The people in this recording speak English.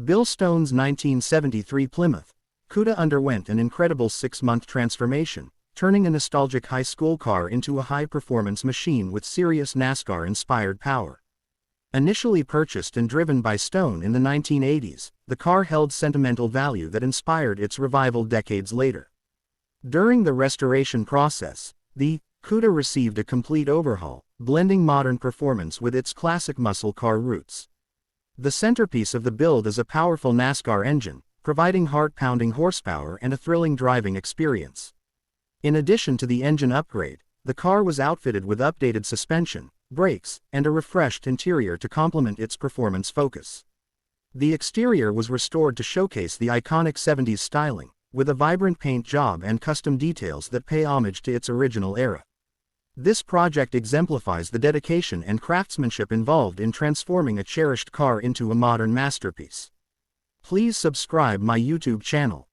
Bill Stone's 1973 Plymouth Cuda underwent an incredible 6-month transformation, turning a nostalgic high school car into a high-performance machine with serious NASCAR-inspired power. Initially purchased and driven by Stone in the 1980s, the car held sentimental value that inspired its revival decades later. During the restoration process, the Cuda received a complete overhaul, blending modern performance with its classic muscle car roots. The centerpiece of the build is a powerful NASCAR engine, providing heart-pounding horsepower and a thrilling driving experience. In addition to the engine upgrade, the car was outfitted with updated suspension, brakes, and a refreshed interior to complement its performance focus. The exterior was restored to showcase the iconic 70s styling, with a vibrant paint job and custom details that pay homage to its original era. This project exemplifies the dedication and craftsmanship involved in transforming a cherished car into a modern masterpiece. Please subscribe my YouTube channel.